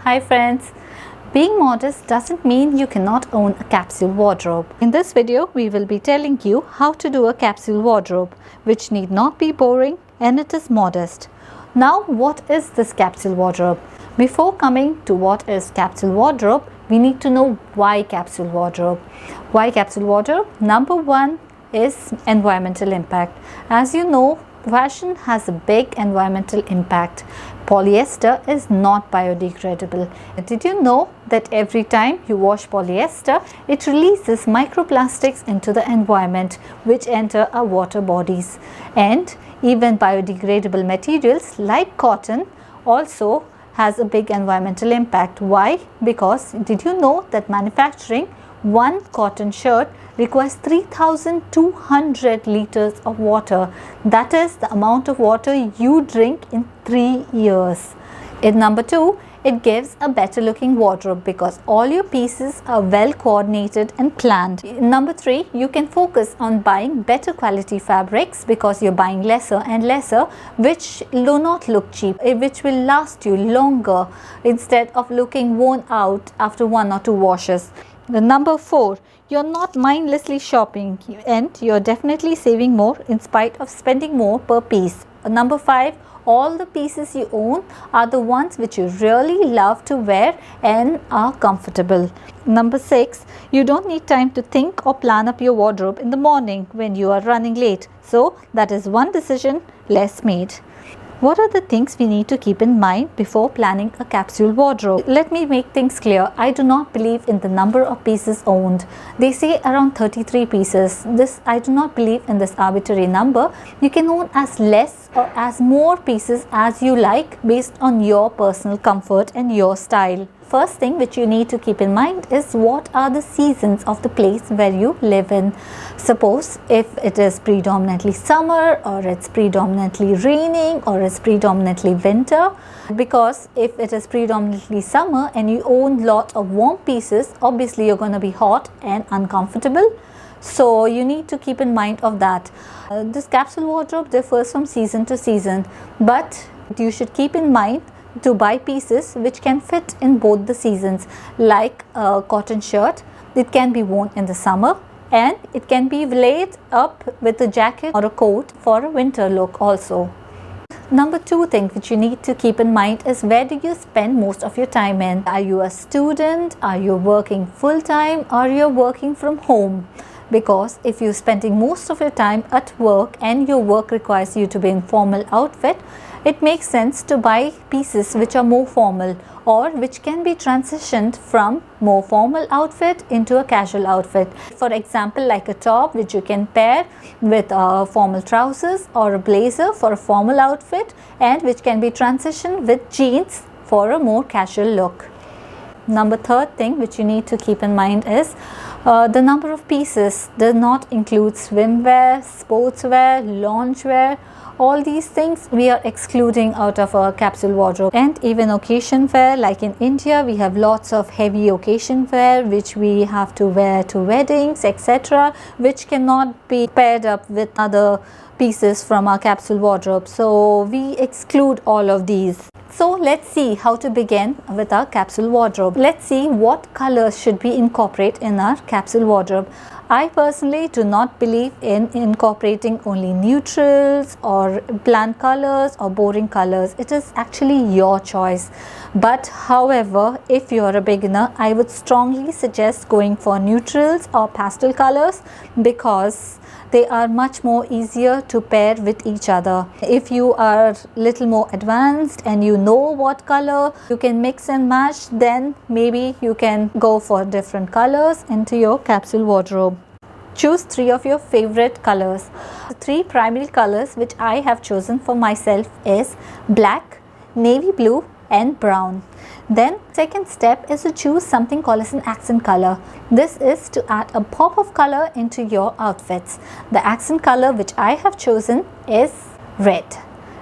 Hi friends, being modest doesn't mean you cannot own a capsule wardrobe. In this video, we will be telling you how to do a capsule wardrobe, which need not be boring and it is modest. Now, what is this capsule wardrobe? Before coming to what is capsule wardrobe, we need to know why capsule wardrobe. Why capsule wardrobe? Number one is environmental impact. As you know, fashion has a big environmental impact. Polyester is not biodegradable. Did you know that every time you wash polyester, it releases microplastics into the environment which enter our water bodies? And even biodegradable materials like cotton also has a big environmental impact. Why? Because did you know that manufacturing one cotton shirt requires 3,200 liters of water. That is the amount of water you drink in 3 years. In number two, it gives a better looking wardrobe because all your pieces are well coordinated and planned. In number three, you can focus on buying better quality fabrics because you're buying lesser and lesser, which do not look cheap, which will last you longer instead of looking worn out after 1 or 2 washes. The number four, you're not mindlessly shopping and you're definitely saving more in spite of spending more per piece. Number five, all the pieces you own are the ones which you really love to wear and are comfortable. Number six, you don't need time to think or plan up your wardrobe in the morning when you are running late. So that is one decision less made. What are the things we need to keep in mind before planning a capsule wardrobe? Let me make things clear. I do not believe in the number of pieces owned. They say around 33 pieces. I do not believe in this arbitrary number. You can own as less or as more pieces as you like based on your personal comfort and your style. First thing which you need to keep in mind is what are the seasons of the place where you live in. Suppose if it is predominantly summer or it's predominantly raining or it's predominantly winter, because if it is predominantly summer and you own lot of warm pieces, obviously you're going to be hot and uncomfortable. So you need to keep in mind of that. This capsule wardrobe differs from season to season, but you should keep in mind to buy pieces which can fit in both the seasons, like a cotton shirt. It can be worn in the summer and it can be laid up with a jacket or a coat for a winter look also. Number two thing which you need to keep in mind is where do you spend most of your time in? Are you a student? Are you working full time? Or you're working from home? Because if you're spending most of your time at work and your work requires you to be in formal outfit, it makes sense to buy pieces which are more formal or which can be transitioned from more formal outfit into a casual outfit. For example, like a top which you can pair with formal trousers or a blazer for a formal outfit and which can be transitioned with jeans for a more casual look. Number third thing which you need to keep in mind is the number of pieces does not include swimwear, sportswear, loungewear. All these things we are excluding out of our capsule wardrobe. And even occasion wear, like in India we have lots of heavy occasion wear which we have to wear to weddings, etc., which cannot be paired up with other pieces from our capsule wardrobe. So we exclude all of these. So let's see how to begin with our capsule wardrobe. Let's see what colors should be incorporated in our capsule wardrobe. I personally do not believe in incorporating only neutrals or bland colors or boring colors. It is actually your choice. But however, if you are a beginner, I would strongly suggest going for neutrals or pastel colors because they are much more easier to pair with each other. If you are little more advanced and you know what color you can mix and match, then maybe you can go for different colors into your capsule wardrobe. Choose 3 of your favorite colors. The 3 primary colors which I have chosen for myself is black, navy blue and brown. Then second step is to choose something called as an accent color. This is to add a pop of color into your outfits. The accent color which I have chosen is red.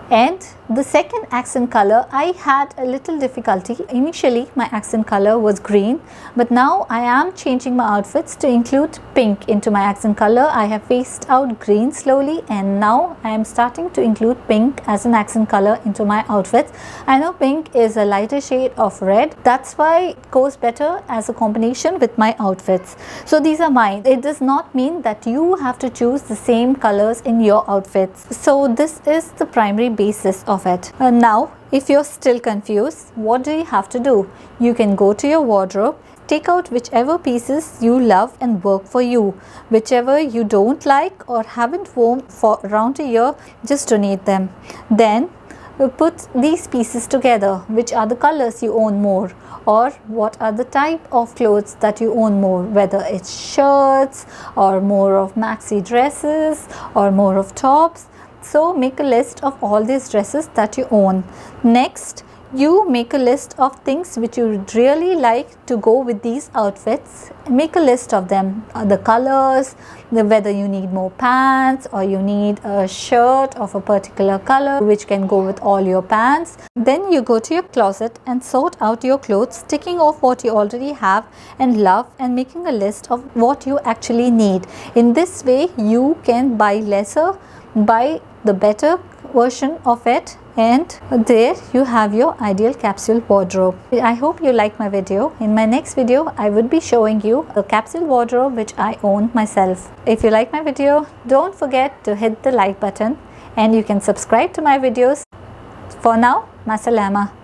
And The second accent color, I had a little difficulty. Initially my accent color was green, but now I am changing my outfits to include pink into my accent color. I have phased out green slowly and now I am starting to include pink as an accent color into my outfits. I know pink is a lighter shade of red, that's why it goes better as a combination with my outfits. So these are mine. It does not mean that you have to choose the same colors in your outfits. So this is the primary basis of it. Now if you're still confused, what do you have to do? You can go to your wardrobe, take out whichever pieces you love and work for you. Whichever you don't like or haven't worn for around a year, just donate them. Then put these pieces together. Which are the colors you own more, or what are the type of clothes that you own more, whether it's shirts or more of maxi dresses or more of tops. So make a list of all these dresses that you own. Next, you make a list of things which you would really like to go with these outfits. Make a list of them, the colors, whether you need more pants or you need a shirt of a particular color which can go with all your pants. Then you go to your closet and sort out your clothes, ticking off what you already have and love and making a list of what you actually need. In this way you can buy lesser, buy the better version of it, and there you have your ideal capsule wardrobe. I hope you like my video. In my next video I would be showing you a capsule wardrobe which I own myself. If you like my video, don't forget to hit the like button and you can subscribe to my videos. For now, Masalama.